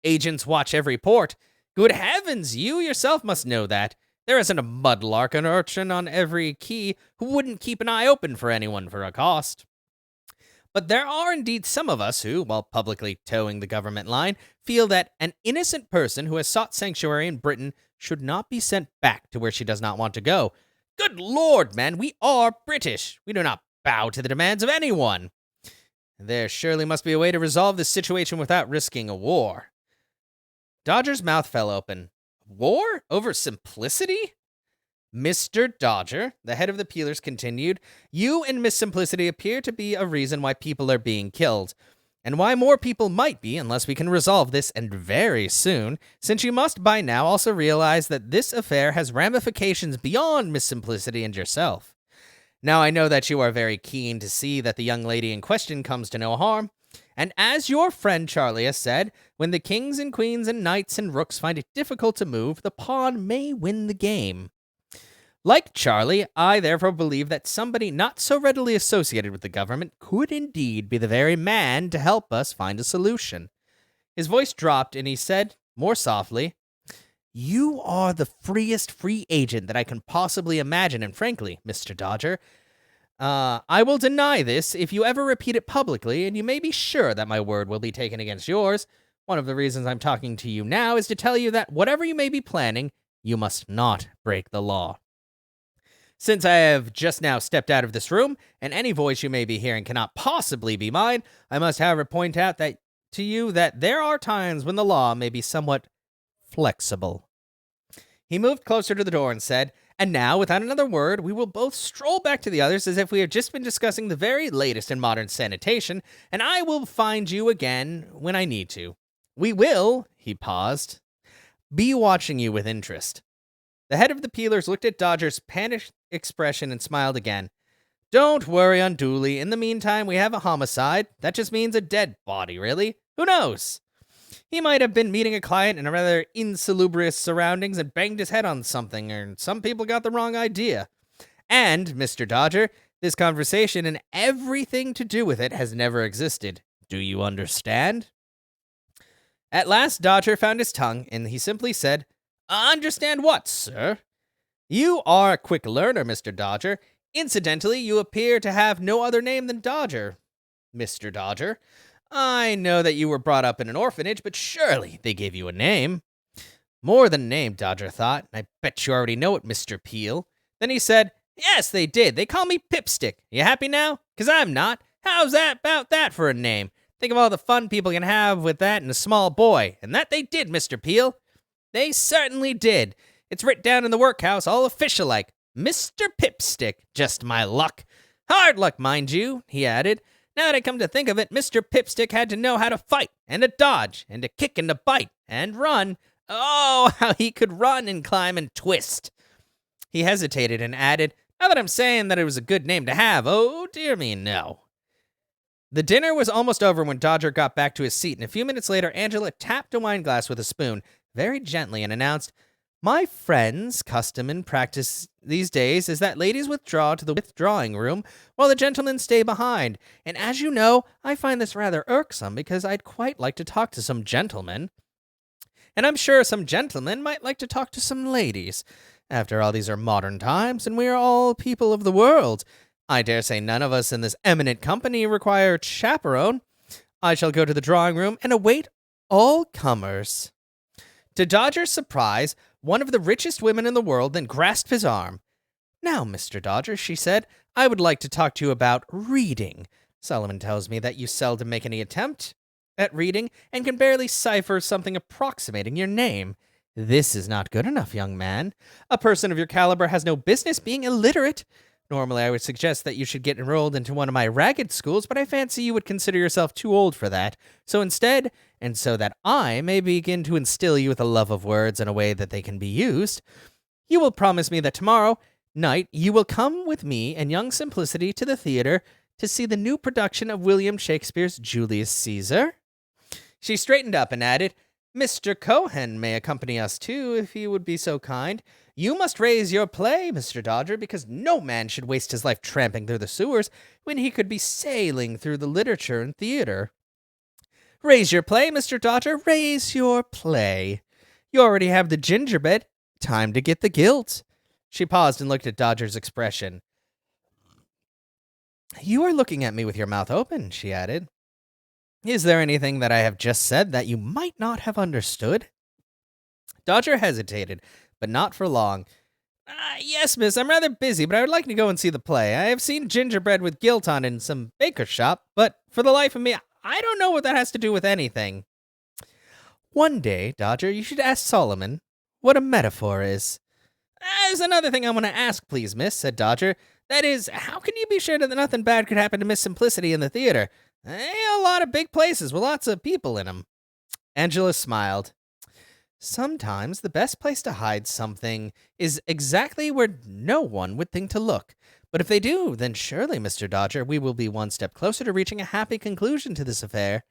Agents watch every port. Good heavens, you yourself must know that. There isn't a mudlark or urchin on every quay who wouldn't keep an eye open for anyone for a cost. But there are indeed some of us who, while publicly towing the government line, feel that an innocent person who has sought sanctuary in Britain should not be sent back to where she does not want to go. Good Lord, man, we are British. We do not bow to the demands of anyone. There surely must be a way to resolve this situation without risking a war. Dodger's mouth fell open. War? Over Simplicity? Mr. Dodger, the head of the peelers continued, you and Miss Simplicity appear to be a reason why people are being killed, and why more people might be unless we can resolve this, and very soon, since you must by now also realize that this affair has ramifications beyond Miss Simplicity and yourself. Now I know that you are very keen to see that the young lady in question comes to no harm, and as your friend Charlie has said, when the kings and queens and knights and rooks find it difficult to move, the pawn may win the game. Like Charlie, I therefore believe that somebody not so readily associated with the government could indeed be the very man to help us find a solution. His voice dropped, and he said, more softly, You are the freest free agent that I can possibly imagine, and frankly, Mr. Dodger, I will deny this if you ever repeat it publicly, and you may be sure that my word will be taken against yours. One of the reasons I'm talking to you now is to tell you that whatever you may be planning, you must not break the law. Since I have just now stepped out of this room, and any voice you may be hearing cannot possibly be mine, I must however point out to you that there are times when the law may be somewhat flexible. He moved closer to the door and said, And now, without another word, we will both stroll back to the others as if we have just been discussing the very latest in modern sanitation, and I will find you again when I need to. We will, he paused, be watching you with interest. The head of the peelers looked at Dodger's panicked expression and smiled again. Don't worry unduly. In the meantime, we have a homicide. That just means a dead body, really. Who knows? He might have been meeting a client in a rather insalubrious surroundings and banged his head on something, or some people got the wrong idea. And, Mr. Dodger, this conversation and everything to do with it has never existed. Do you understand? At last, Dodger found his tongue, and he simply said, Understand what, sir? You are a quick learner, Mr. Dodger. Incidentally, you appear to have no other name than Dodger. Mr. Dodger. I know that you were brought up in an orphanage, but surely they gave you a name. More than a name, Dodger thought. I bet you already know it, Mr. Peel. Then he said, Yes, they did. They call me Pipstick. You happy now? 'Cause I'm not. How's that about that for a name? Think of all the fun people can have with that in a small boy. And that they did, Mr. Peel. They certainly did. It's writ down in the workhouse, all official like. Mr. Pipstick. Just my luck. Hard luck, mind you, he added. Now that I come to think of it, Mr. Pipstick had to know how to fight, and to dodge, and to kick and to bite, and run. Oh, how he could run and climb and twist. He hesitated and added, Not that I'm saying that it was a good name to have. Oh, dear me, no. The dinner was almost over when Dodger got back to his seat, and a few minutes later, Angela tapped a wine glass with a spoon, very gently, and announced, My friend's custom and practice these days is that ladies withdraw to the withdrawing room while the gentlemen stay behind. And as you know, I find this rather irksome because I'd quite like to talk to some gentlemen. And I'm sure some gentlemen might like to talk to some ladies. After all, these are modern times, and we are all people of the world. I dare say none of us in this eminent company require a chaperone. I shall go to the drawing room and await all comers. To Dodger's surprise, one of the richest women in the world then grasped his arm. Now, Mr. Dodger, she said, I would like to talk to you about reading. Solomon tells me that you seldom make any attempt at reading and can barely cipher something approximating your name. This is not good enough, young man. A person of your caliber has no business being illiterate. Normally, I would suggest that you should get enrolled into one of my ragged schools, but I fancy you would consider yourself too old for that. So instead, and so that I may begin to instill you with a love of words in a way that they can be used, you will promise me that tomorrow night you will come with me and young Simplicity to the theater to see the new production of William Shakespeare's Julius Caesar. She straightened up and added, Mr. Cohen may accompany us too, if he would be so kind. You must raise your play, Mr. Dodger, because no man should waste his life tramping through the sewers when he could be sailing through the literature and theater. Raise your play, Mr. Dodger, raise your play. You already have the gingerbread. Time to get the gilt. She paused and looked at Dodger's expression. You are looking at me with your mouth open, she added. Is there anything that I have just said that you might not have understood? Dodger hesitated, but not for long. Yes, miss, I'm rather busy, but I would like to go and see the play. I have seen gingerbread with gilt on in some baker's shop, but for the life of me, I don't know what that has to do with anything. One day, Dodger, you should ask Solomon what a metaphor is. There's another thing I want to ask, please, miss, said Dodger. That is, how can you be sure that nothing bad could happen to Miss Simplicity in the theater? A lot of big places with lots of people in them. Angela smiled. Sometimes the best place to hide something is exactly where no one would think to look. But if they do, then surely, Mr. Dodger, we will be one step closer to reaching a happy conclusion to this affair.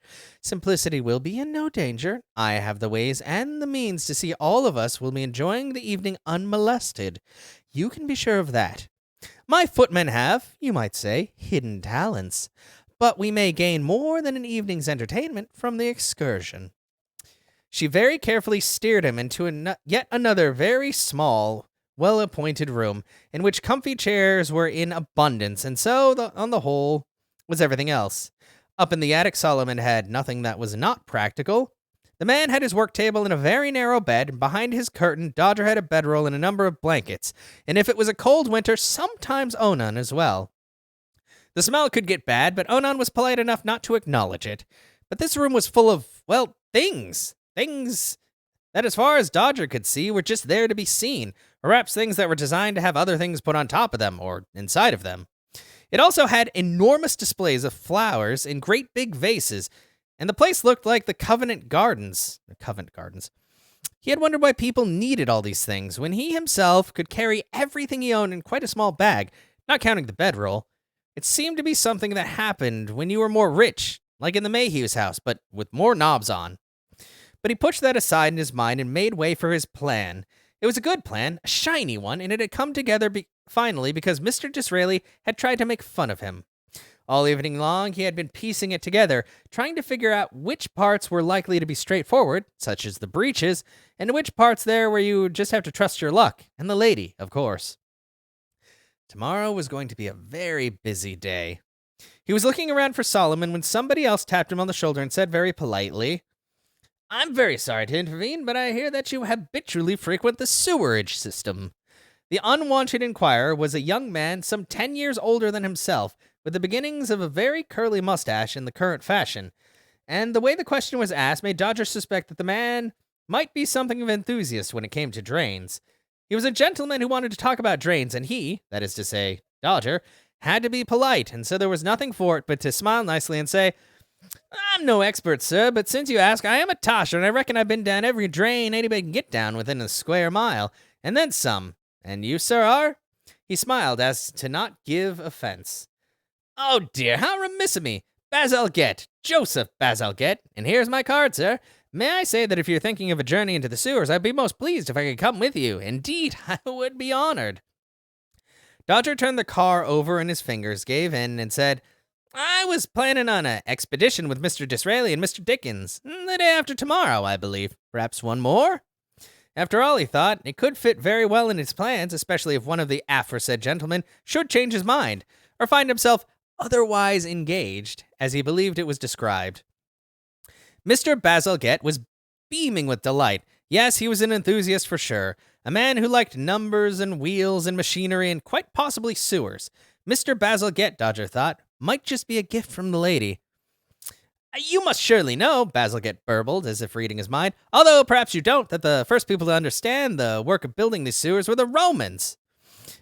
Simplicity will be in no danger. I have the ways and the means to see all of us will be enjoying the evening unmolested. You can be sure of that. My footmen have, you might say, hidden talents. But we may gain more than an evening's entertainment from the excursion. She very carefully steered him into yet another very small, well-appointed room, in which comfy chairs were in abundance, and so, on the whole, was everything else. Up in the attic, Solomon had nothing that was not practical. The man had his work table and a very narrow bed, and behind his curtain, Dodger had a bedroll and a number of blankets, and if it was a cold winter, sometimes Onan as well. The smell could get bad, but Onan was polite enough not to acknowledge it. But this room was full of, well, things. Things that, as far as Dodger could see, were just there to be seen, or perhaps things that were designed to have other things put on top of them, or inside of them. It also had enormous displays of flowers in great big vases, and the place looked like the Covent Gardens. He had wondered why people needed all these things, when he himself could carry everything he owned in quite a small bag, not counting the bedroll. It seemed to be something that happened when you were more rich, like in the Mayhew's house, but with more knobs on. But he pushed that aside in his mind and made way for his plan. It was a good plan, a shiny one, and it had come together finally because Mr. Disraeli had tried to make fun of him. All evening long, he had been piecing it together, trying to figure out which parts were likely to be straightforward, such as the breeches, and which parts there where you would just have to trust your luck, and the lady, of course. Tomorrow was going to be a very busy day. He was looking around for Solomon when somebody else tapped him on the shoulder and said very politely, "I'm very sorry to intervene, but I hear that you habitually frequent the sewerage system." The unwanted inquirer was a young man some 10 years older than himself, with the beginnings of a very curly mustache in the current fashion, and the way the question was asked made Dodger suspect that the man might be something of an enthusiast when it came to drains. He was a gentleman who wanted to talk about drains, and he, that is to say, Dodger, had to be polite, and so there was nothing for it but to smile nicely and say, "I'm no expert, sir, but since you ask, I am a tosher, and I reckon I've been down every drain anybody can get down within a square mile, and then some. And you, sir, are?" He smiled as to not give offense. "Oh dear, how remiss of me! Bazalgette, Joseph Bazalgette, and here's my card, sir. May I say that if you're thinking of a journey into the sewers, I'd be most pleased if I could come with you. Indeed, I would be honored." Dodger turned the car over and his fingers gave in and said, "I was planning on an expedition with Mr. Disraeli and Mr. Dickens. The day after tomorrow, I believe. Perhaps one more?" After all, he thought, it could fit very well in his plans, especially if one of the aforesaid gentlemen should change his mind, or find himself otherwise engaged, as he believed it was described. Mr. Bazalgette was beaming with delight. Yes, he was an enthusiast for sure. A man who liked numbers and wheels and machinery and quite possibly sewers. Mr. Bazalgette, Dodger thought, might just be a gift from the lady. "You must surely know," Bazalgette burbled, as if reading his mind, "although perhaps you don't, that the first people to understand the work of building these sewers were the Romans.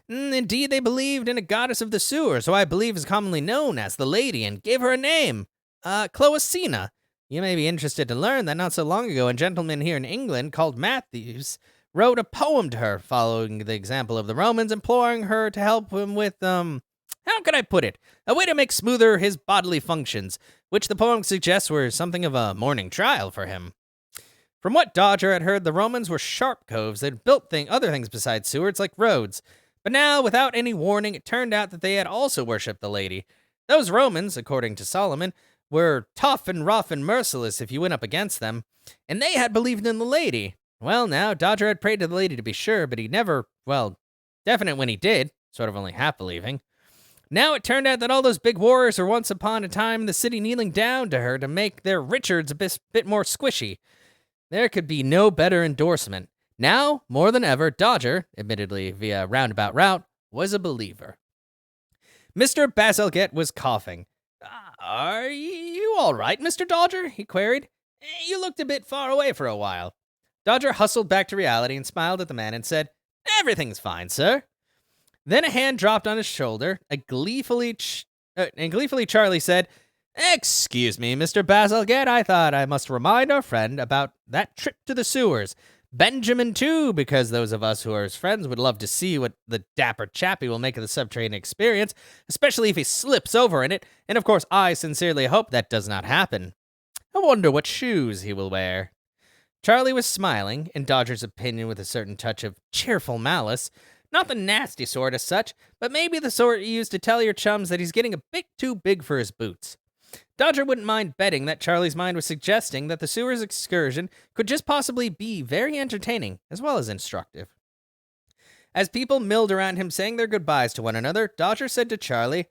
Indeed, they believed in a goddess of the sewers, who I believe is commonly known as the Lady, and gave her a name, Cloacina. You may be interested to learn that not so long ago a gentleman here in England called Matthews wrote a poem to her, following the example of the Romans, imploring her to help him with, how can I put it? A way to make smoother his bodily functions, which the poem suggests were something of a morning trial for him." From what Dodger had heard, the Romans were sharp coves that built other things besides sewers, like roads. But now, without any warning, it turned out that they had also worshipped the lady. Those Romans, according to Solomon, were tough and rough and merciless if you went up against them, and they had believed in the lady. Well, now, Dodger had prayed to the lady to be sure, but he never, definite when he did, sort of only half believing. Now it turned out that all those big warriors were once upon a time in the city kneeling down to her to make their Richards a bit more squishy. There could be no better endorsement. Now, more than ever, Dodger, admittedly via roundabout route, was a believer. Mr. Bazalgette was coughing. "Are you all right, Mr. Dodger?" he queried. "You looked a bit far away for a while." Dodger hustled back to reality and smiled at the man and said, "Everything's fine, sir." Then a hand dropped on his shoulder, and gleefully Charlie said, "Excuse me, Mr. Bazalgette, I thought I must remind our friend about that trip to the sewers. Benjamin, too, because those of us who are his friends would love to see what the dapper chappie will make of the subterranean experience, especially if he slips over in it, and of course I sincerely hope that does not happen. I wonder what shoes he will wear." Charlie was smiling, in Dodger's opinion with a certain touch of cheerful malice. Not the nasty sort as such, but maybe the sort you use to tell your chums that he's getting a bit too big for his boots. Dodger wouldn't mind betting that Charlie's mind was suggesting that the sewers excursion could just possibly be very entertaining, as well as instructive. As people milled around him saying their goodbyes to one another, Dodger said to Charlie,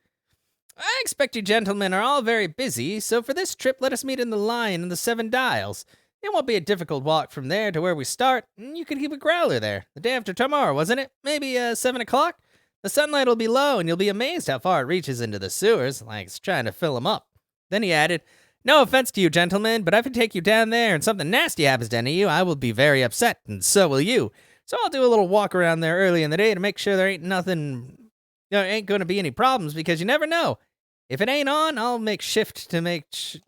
"I expect you gentlemen are all very busy, so for this trip let us meet in the Lion and the Seven Dials. It won't be a difficult walk from there to where we start, and you could keep a growler there. The day after tomorrow, wasn't it? Maybe 7 o'clock? The sunlight will be low, and you'll be amazed how far it reaches into the sewers, like it's trying to fill 'em up." Then he added, "No offense to you, gentlemen, but if I take you down there and something nasty happens to any of you, I will be very upset, and so will you. So I'll do a little walk around there early in the day to make sure there ain't ain't going to be any problems, because you never know. If it ain't on, I'll make shift to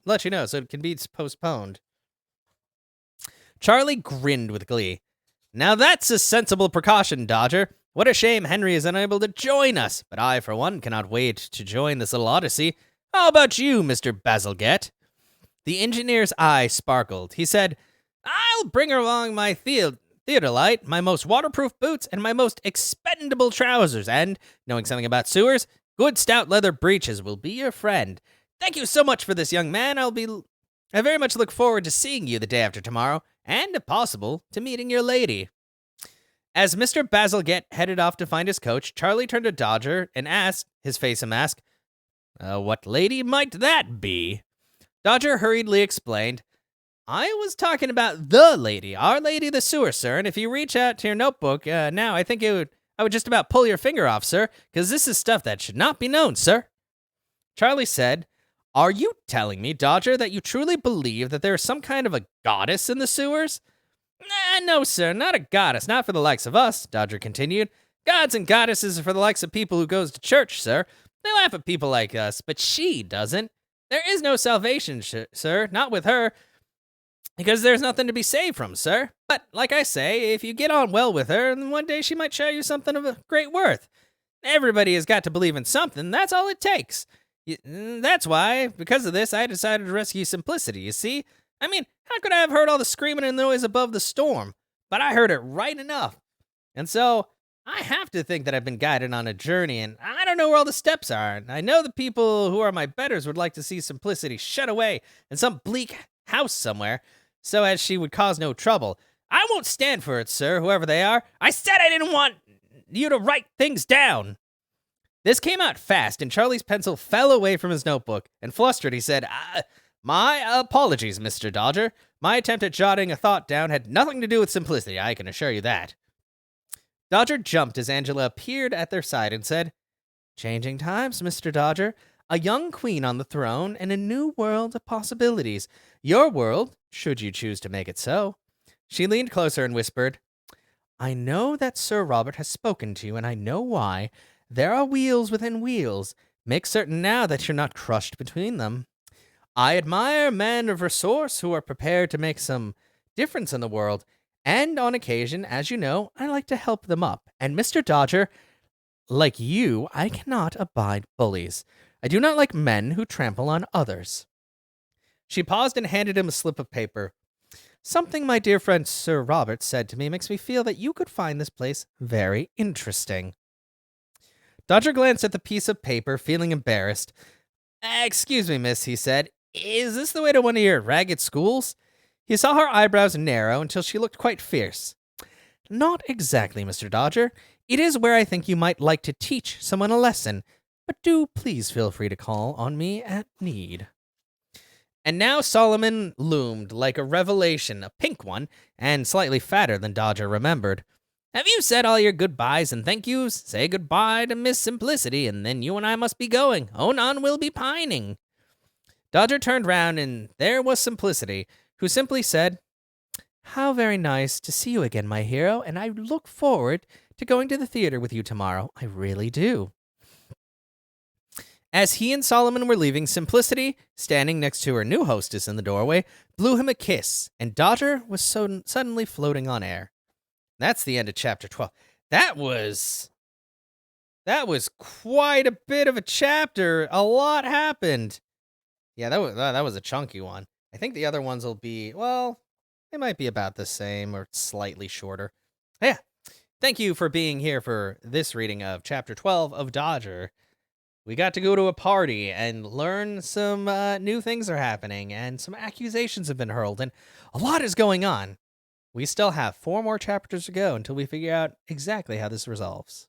let you know so it can be postponed." Charlie grinned with glee. "Now that's a sensible precaution, Dodger. What a shame Henry is unable to join us, but I, for one, cannot wait to join this little odyssey. How about you, Mr. Bazalgette?" The engineer's eye sparkled. He said, "I'll bring along my theodolite, my most waterproof boots, and my most expendable trousers, and, knowing something about sewers, good stout leather breeches will be your friend. Thank you so much for this, young man. I very much look forward to seeing you the day after tomorrow, and, if possible, to meeting your lady." As Mr. Bazalgette headed off to find his coach, Charlie turned to Dodger and asked, his face a mask, What lady might that be? Dodger hurriedly explained, I was talking about the lady, Our Lady the Sewer, sir, and if you reach out to your notebook now, I would just about pull your finger off, sir, because this is stuff that should not be known, sir. Charlie said, Are you telling me, Dodger, that you truly believe that there is some kind of a goddess in the sewers? No, sir, not a goddess, not for the likes of us, Dodger continued. Gods and goddesses are for the likes of people who goes to church, sir. They laugh at people like us, but she doesn't. There is no salvation, sir, not with her, because there's nothing to be saved from, sir. But, like I say, if you get on well with her, then one day she might show you something of a great worth. Everybody has got to believe in something, that's all it takes. That's why, because of this, I decided to rescue Simplicity, you see? I mean, how could I have heard all the screaming and noise above the storm? But I heard it right enough. And so, I have to think that I've been guided on a journey, and I don't know where all the steps are. And I know the people who are my betters would like to see Simplicity shut away in some bleak house somewhere, so as she would cause no trouble. I won't stand for it, sir, whoever they are. I said I didn't want you to write things down. This came out fast, and Charlie's pencil fell away from his notebook, and flustered, he said, My apologies, Mr. Dodger. My attempt at jotting a thought down had nothing to do with Simplicity, I can assure you that. Dodger jumped as Angela appeared at their side and said, Changing times, Mr. Dodger. A young queen on the throne and a new world of possibilities. Your world, should you choose to make it so. She leaned closer and whispered, I know that Sir Robert has spoken to you, and I know why. There are wheels within wheels. Make certain now that you're not crushed between them. I admire men of resource who are prepared to make some difference in the world, and on occasion, as you know, I like to help them up. And Mr. Dodger, like you, I cannot abide bullies. I do not like men who trample on others. She paused and handed him a slip of paper. Something my dear friend Sir Robert said to me makes me feel that you could find this place very interesting. Dodger glanced at the piece of paper, feeling embarrassed. Excuse me, miss, he said. Is this the way to one of your ragged schools? He saw her eyebrows narrow until she looked quite fierce. Not exactly, Mr. Dodger. It is where I think you might like to teach someone a lesson, but do please feel free to call on me at need. And now Solomon loomed like a revelation, a pink one, and slightly fatter than Dodger remembered. Have you said all your goodbyes and thank yous? Say goodbye to Miss Simplicity, and then you and I must be going. Onan will be pining. Dodger turned round, and there was Simplicity, who simply said, How very nice to see you again, my hero, and I look forward to going to the theater with you tomorrow. I really do. As he and Solomon were leaving, Simplicity, standing next to her new hostess in the doorway, blew him a kiss, and Dodger was suddenly floating on air. That's the end of chapter 12. That was quite a bit of a chapter. A lot happened. Yeah, that was a chunky one. I think the other ones will be, well, they might be about the same or slightly shorter. Yeah. Thank you for being here for this reading of chapter 12 of Dodger. We got to go to a party and learn some new things are happening, and some accusations have been hurled, and a lot is going on. We still have 4 more chapters to go until we figure out exactly how this resolves.